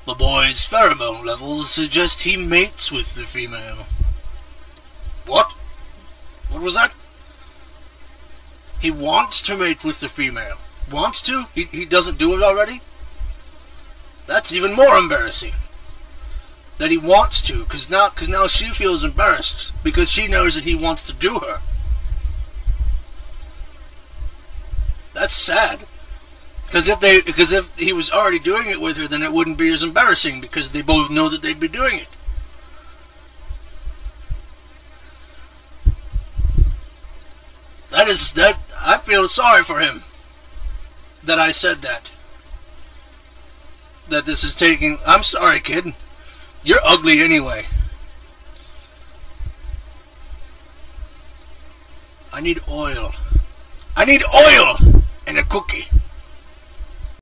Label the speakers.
Speaker 1: The boy's pheromone levels suggest he mates with the female. What? What was that? He wants to mate with the female. Wants to? He doesn't do it already? That's even more embarrassing. That he wants to, because now she feels embarrassed because she knows that he wants to do her. That's sad. Because if he was already doing it with her, then it wouldn't be as embarrassing because they both know that they'd be doing it. That I feel sorry for him that I said that. That this is taking... I'm sorry, kid. You're ugly anyway. I need oil. I need oil and a cookie.